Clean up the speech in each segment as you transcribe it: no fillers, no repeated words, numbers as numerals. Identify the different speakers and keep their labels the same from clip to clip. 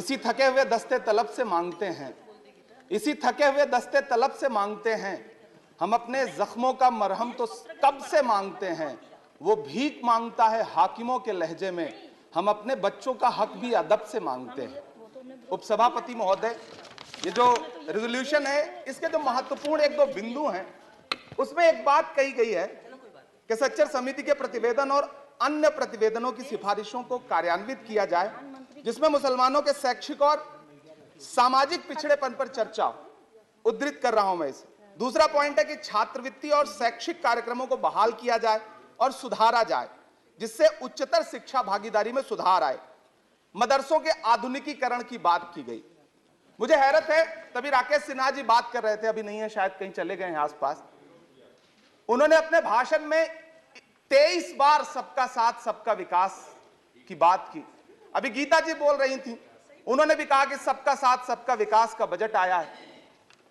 Speaker 1: इसी थके हुए दस्ते तलब से मांगते हैं, इसी थके हुए दस्ते तलब से मांगते हैं। हम अपने जख्मों का मरहम तो कब से मांगते हैं, वो भीख मांगता है हाकिमों के लहजे में। हम अपने बच्चों का हक भी अदब से मांगते हैं। उपसभापति महोदय, ये जो रेजोल्यूशन है, इसके जो महत्वपूर्ण एक दो बिंदु हैं, उसमें एक बात कही गई है कि सच्चर समिति के प्रतिवेदन और अन्य प्रतिवेदनों की सिफारिशों को कार्यान्वित किया जाए, जिसमें मुसलमानों के शैक्षिक और सामाजिक पिछड़ेपन पर चर्चा हो। उद्धृत कर रहा हूं मैं इसे। दूसरा पॉइंट है कि छात्रवृत्ति और शैक्षिक कार्यक्रमों को बहाल किया जाए और सुधारा जाए, जिससे उच्चतर शिक्षा भागीदारी में सुधार आए। मदरसों के आधुनिकीकरण की बात की गई। मुझे हैरत है, तभी राकेश सिन्हा जी बात कर रहे थे, अभी नहीं है शायद, कहीं चले गए हैं आसपास। उन्होंने अपने भाषण में 23 बार सबका साथ सबका विकास की बात की। अभी गीता जी बोल रही थी, उन्होंने भी कहा कि सबका साथ सबका विकास का बजट आया है,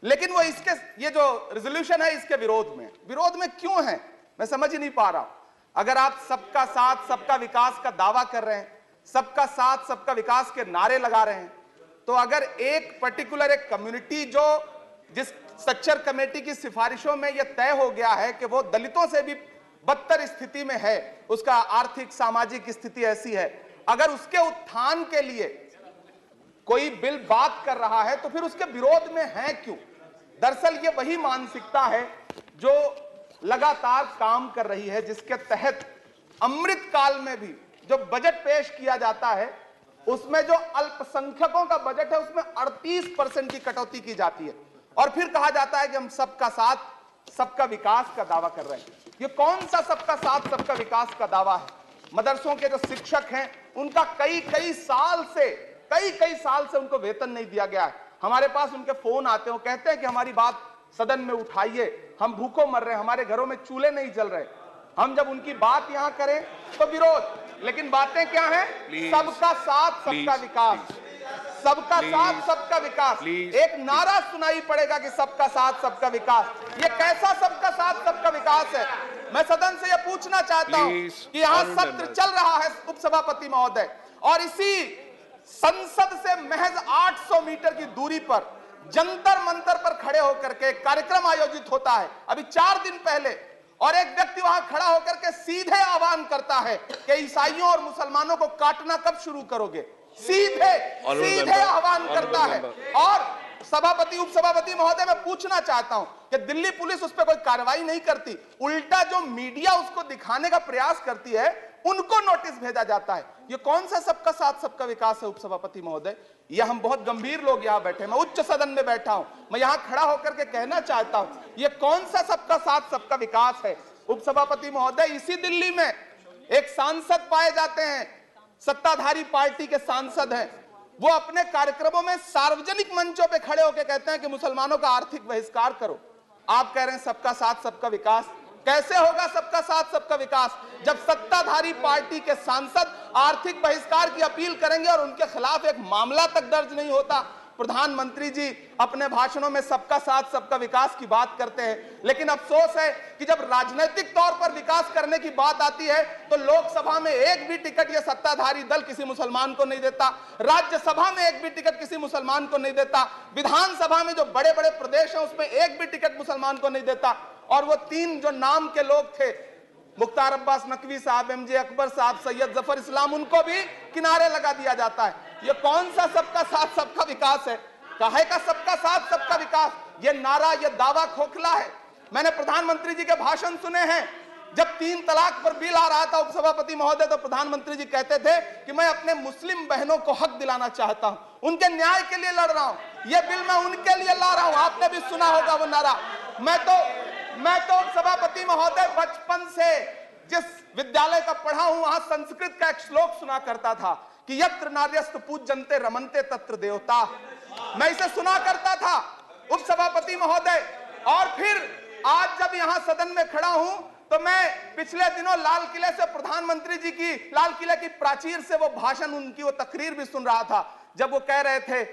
Speaker 1: लेकिन वो इसके, ये जो रेजोल्यूशन है, इसके विरोध में क्यों है, मैं समझ ही नहीं पा रहा। अगर आप सबका साथ सबका विकास का दावा कर रहे हैं, सबका साथ सबका विकास के नारे लगा रहे हैं, तो अगर एक पर्टिकुलर एक कम्युनिटी जो जिस सच्चर कमेटी की सिफारिशों में यह तय हो गया है कि वो दलितों से भी बदतर स्थिति में है, उसका आर्थिक सामाजिक स्थिति ऐसी है, अगर उसके उत्थान के लिए कोई बिल बात कर रहा है तो फिर उसके विरोध में है क्यों? दरअसल ये वही मानसिकता है जो लगातार काम कर रही है, जिसके तहत अमृत काल में भी जो बजट पेश किया जाता है, उसमें जो अल्पसंख्यकों का बजट है उसमें 38% की कटौती की जाती है, और फिर कहा जाता है कि हम सबका साथ सबका विकास का दावा कर रहे हैं। ये कौन सा सबका साथ सबका विकास का दावा है? मदरसों के जो शिक्षक हैं, उनका कई साल से उनको वेतन नहीं दिया गया है। हमारे पास उनके फोन आते हैं, कहते हैं कि हमारी बात सदन में उठाइए, हम भूखों मर रहे हैं, हमारे घरों में चूल्हे नहीं जल रहे। हम जब उनकी बात यहां करें तो विरोध, लेकिन बातें क्या हैं? सबका साथ सबका विकास, सबका साथ सबका विकास। एक नारा सुनाई पड़ेगा कि सबका साथ सबका विकास। ये कैसा सबका साथ सबका विकास है? मैं सदन से यह पूछना चाहता हूं कि यहां सत्र चल रहा है उपसभापति महोदय, और इसी संसद से महज 800 मीटर की दूरी पर जंतर मंतर पर खड़े होकर के कार्यक्रम आयोजित होता है अभी 4 दिन पहले, और एक व्यक्ति वहां खड़ा होकर के सीधे आह्वान करता है कि ईसाइयों और मुसलमानों को काटना कब शुरू करोगे। सीधे आह्वान करता है। और सभापति उपसभापति महोदय, मैं पूछना चाहता हूं कि दिल्ली पुलिस उस पर कोई कार्रवाई नहीं करती, उल्टा जो मीडिया उसको दिखाने का प्रयास करती है उनको नोटिस भेजा जाता है। ये कौन सा सबका साथ सबका विकास है उपसभापति महोदय? ये हम बहुत गंभीर लोग यहां बैठे, मैं उच्च सदन में बैठा हूं, मैं यहां खड़ा होकर के कहना चाहता हूं, ये कौन सा सबका साथ सबका विकास है उपसभापति महोदय? इसी दिल्ली में एक सांसद पाए जाते हैं, सत्ताधारी पार्टी के सांसद हैं, वो अपने कार्यक्रमों में सार्वजनिक मंचों पे खड़े होकर कहते हैं कि मुसलमानों का आर्थिक बहिष्कार करो। आप कह रहे हैं सबका साथ सबका विकास। कैसे होगा सबका साथ सबका विकास जब सत्ताधारी पार्टी के सांसद आर्थिक बहिष्कार की अपील करेंगे और उनके खिलाफ एक मामला तक दर्ज नहीं होता? प्रधानमंत्री जी अपने भाषणों में सबका साथ सबका विकास की बात करते हैं, लेकिन अफसोस है कि जब राजनीतिक तौर पर विकास करने की बात आती है तो लोकसभा में एक भी टिकट ये सत्ताधारी दल किसी मुसलमान को नहीं देता, राज्यसभा में एक भी टिकट किसी मुसलमान को नहीं देता, विधानसभा में जो बड़े बड़े प्रदेश हैं उसमें एक भी टिकट मुसलमान को नहीं देता। और वो 3 जो नाम के लोग थे, मुख्तार अब्बास नकवी साहब, एमजे अकबर साहब, सैयद जफर इस्लाम, उनको भी किनारे लगा दिया जाता है। ये कौन सा सबका साथ सबका विकास है? काहे का सबका साथ सबका विकास? ये नारा, ये दावा खोखला है। मैंने प्रधानमंत्री जी के भाषण सुने हैं, जब 3 तलाक पर बिल आ रहा था उपसभापति महोदय, तो प्रधानमंत्री जी कहते थे कि मैं अपने मुस्लिम बहनों को हक दिलाना चाहता हूं, उनके न्याय के लिए लड़ रहा हूं, यह बिल मैं उनके लिए ला रहा हूं। आपने भी सुना होगा वो नारा। मैं तो सभापति महोदय बचपन से जिस विद्यालय का पढ़ा हूं वहां संस्कृत का एक श्लोक सुना करता था कि यत्र नार्यस्तु पूज्यन्ते रमन्ते तत्र देवता। मैं इसे सुना करता था उपसभापति महोदय। और फिर आज जब यहां सदन में खड़ा हूं तो मैं पिछले दिनों लाल किले से प्रधानमंत्री जी की, लाल किले की प्राचीर से वो भाषण, उनकी वो तकरीर भी सुन रहा था, जब वो कह रहे थे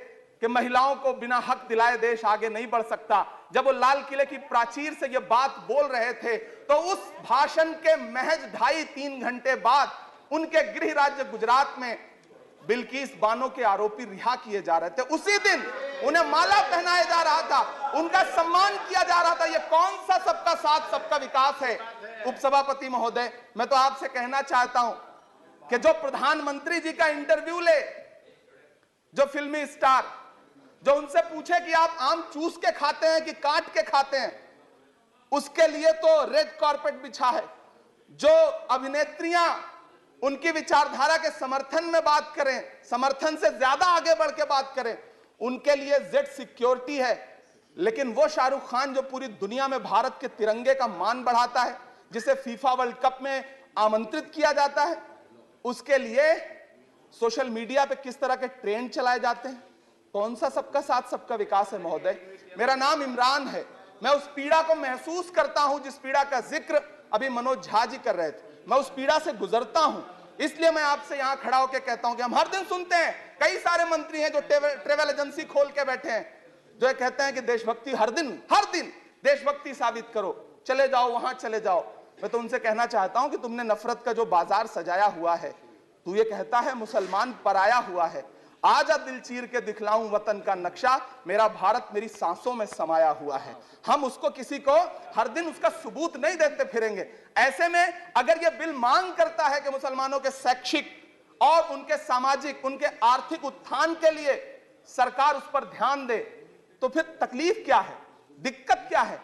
Speaker 1: कि महिलाओं को बिना हक दिलाए देश आगे नहीं बढ़ सकता। जब वो लाल किले की प्राचीर से ये बात बोल रहे थे तो उस भाषण के महज 2.5-3 घंटे बाद उनके गृह राज्य गुजरात में बिल्किस बानो के आरोपी रिहा किए जा रहे थे, उसी दिन उन्हें माला पहनाया जा रहा था, उनका सम्मान किया जा रहा था। ये कौन सा सबका साथ सबका विकास है? उपसभापति महोदय, मैं तो आपसे कहना चाहता हूं कि जो प्रधानमंत्री जी का इंटरव्यू ले, जो फिल्मी स्टार, जो उनसे पूछे कि आप आम चूस के खाते हैं कि काट के खाते हैं, उसके लिए तो रेड कारपेट बिछा है। जो अभिनेत्रियां उनकी विचारधारा के समर्थन में बात करें, समर्थन से ज्यादा आगे बढ़ के बात करें, उनके लिए जेड सिक्योरिटी है। लेकिन वो शाहरुख खान जो पूरी दुनिया में भारत के तिरंगे का मान बढ़ाता है, जिसे फीफा वर्ल्ड कप में आमंत्रित किया जाता है, उसके लिए सोशल मीडिया पे किस तरह के ट्रेंड चलाए जाते हैं? कौन सा सबका साथ सबका विकास है महोदय? मेरा नाम इमरान है। मैं उस पीड़ा को महसूस करता हूं जिस पीड़ा का जिक्र अभी मनोज झा जी कर रहे थे। मैं उस पीड़ा से गुजरता हूं, इसलिए मैं आपसे यहां खड़ा होकर कहता हूं कि हम हर दिन सुनते हैं, कई सारे मंत्री हैं जो ट्रेवल एजेंसी खोल के बैठे हैं, जो ये कहते हैं कि देशभक्ति हर दिन देशभक्ति साबित करो, चले जाओ वहां चले जाओ। मैं तो उनसे कहना चाहता हूं कि तुमने नफरत का जो बाजार सजाया हुआ है, तू ये कहता है मुसलमान पराया हुआ है, आजा दिल चीर के दिखलाऊं वतन का नक्शा, मेरा भारत मेरी सांसों में समाया हुआ है। हम उसको किसी को हर दिन उसका सबूत नहीं देते फिरेंगे। ऐसे में अगर यह बिल मांग करता है कि मुसलमानों के शैक्षिक और उनके सामाजिक, उनके आर्थिक उत्थान के लिए सरकार उस पर ध्यान दे, तो फिर तकलीफ क्या है, दिक्कत क्या है?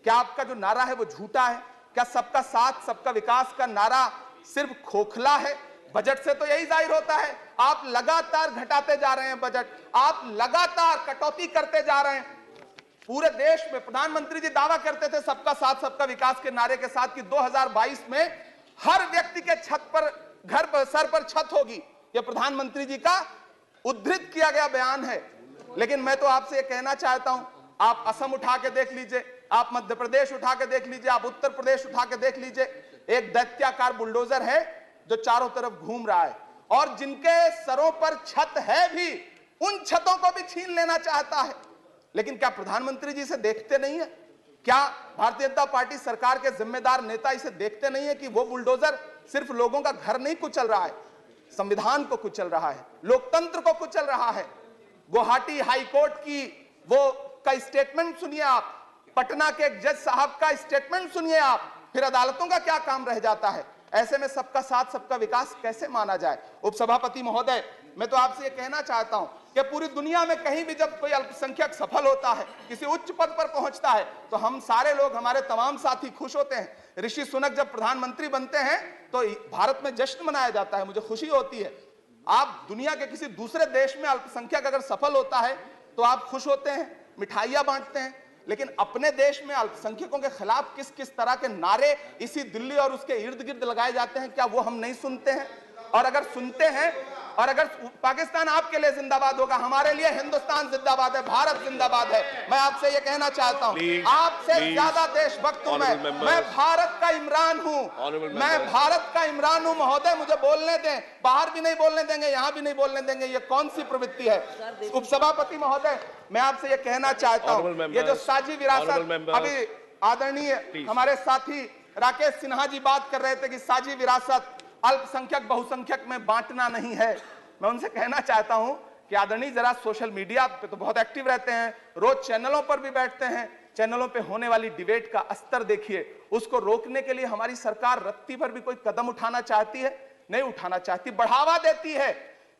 Speaker 1: क्या आपका जो नारा है वो झूठा है? क्या सबका साथ सबका विकास का नारा सिर्फ खोखला है? बजट से तो यही जाहिर होता है, आप लगातार घटाते जा रहे हैं बजट, आप लगातार कटौती करते जा रहे हैं। पूरे देश में प्रधानमंत्री जी दावा करते थे सबका साथ सबका विकास के नारे के साथ कि 2022 में हर व्यक्ति के छत पर, घर पर, सर पर छत होगी। यह प्रधानमंत्री जी का उद्धृत किया गया बयान है। लेकिन मैं तो आपसे यह कहना चाहता हूं, आप असम उठा के देख लीजिए, आप मध्य प्रदेश उठा के देख लीजिए, आप उत्तर प्रदेश उठा के देख लीजिए, एक दैत्याकार बुलडोजर है जो चारों तरफ घूम रहा है, और जिनके सरों पर छत है भी, उन छतों को भी छीन लेना चाहता है। लेकिन क्या प्रधानमंत्री जी इसे देखते नहीं है? क्या भारतीय जनता पार्टी सरकार के जिम्मेदार नेता इसे देखते नहीं है कि वो बुलडोजर सिर्फ लोगों का घर नहीं कुचल रहा है, संविधान को कुचल रहा है, लोकतंत्र को कुचल रहा है। गुवाहाटी हाईकोर्ट की वो का स्टेटमेंट सुनिए आप, पटना के एक जज साहब का स्टेटमेंट सुनिए आप, फिर अदालतों का क्या काम रह जाता है? ऐसे में सबका साथ सबका विकास कैसे माना जाए? उपसभापति महोदय, मैं तो आपसे ये कहना चाहता हूं कि पूरी दुनिया में कहीं भी जब कोई अल्पसंख्यक सफल होता है, किसी उच्च पद पर पहुंचता है, तो हम सारे लोग, हमारे तमाम साथी खुश होते हैं। ऋषि सुनक जब प्रधानमंत्री बनते हैं तो भारत में जश्न मनाया जाता है, मुझे खुशी होती है। आप दुनिया के किसी दूसरे देश में अल्पसंख्यक अगर सफल होता है तो आप खुश होते हैं, मिठाइयां बांटते हैं। लेकिन अपने देश में अल्पसंख्यकों के खिलाफ किस किस तरह के नारे इसी दिल्ली और उसके इर्द गिर्द लगाए जाते हैं, क्या वो हम नहीं सुनते हैं? और अगर सुनते हैं, और अगर पाकिस्तान आपके लिए जिंदाबाद होगा, हमारे लिए हिंदुस्तान जिंदाबाद है, भारत जिंदाबाद है। मैं आपसे ये कहना चाहता हूं, आपसे ज्यादा देशभक्त हूं मैं भारत का इमरान हूं, मैं भारत का इमरान हूं महोदय, मुझे बोलने दें। बाहर भी नहीं बोलने देंगे, यहां भी नहीं बोलने देंगे, ये कौन सी प्रवृत्ति है? उपसभापति महोदय, मैं आपसे ये कहना चाहता हूं, ये जो साझी विरासत, अभी आदरणीय हमारे साथी राकेश सिन्हा जी बात कर रहे थे कि साझी विरासत अल्पसंख्यक बहुसंख्यक में बांटना नहीं है। मैं उनसे कहना चाहता हूं कि आदरणीय जरा सोशल मीडिया पे तो बहुत एक्टिव रहते हैं, रोज चैनलों पर भी बैठते हैं, चैनलों पे होने वाली डिबेट का स्तर देखिए। उसको रोकने के लिए हमारी सरकार रत्ती भर भी कोई कदम उठाना चाहती है? नहीं उठाना चाहती, बढ़ावा देती है।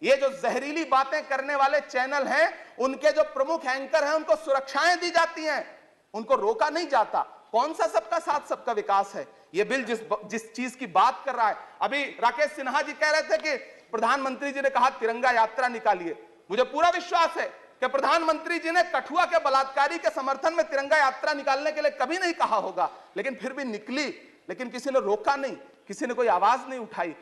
Speaker 1: ये जो जहरीली बातें करने वाले चैनल हैं, उनके जो प्रमुख एंकर हैं, उनको सुरक्षाएं दी जाती हैं, उनको रोका नहीं जाता। कौन सा सबका साथ सबका विकास है? ये बिल जिस चीज की बात कर रहा है, अभी राकेश सिन्हा जी कह रहे थे कि प्रधानमंत्री जी ने कहा तिरंगा यात्रा निकालिए। मुझे पूरा विश्वास है कि प्रधानमंत्री जी ने कठुआ के बलात्कारी के समर्थन में तिरंगा यात्रा निकालने के लिए कभी नहीं कहा होगा, लेकिन फिर भी निकली, लेकिन किसी ने रोका नहीं, किसी ने कोई आवाज नहीं उठाई।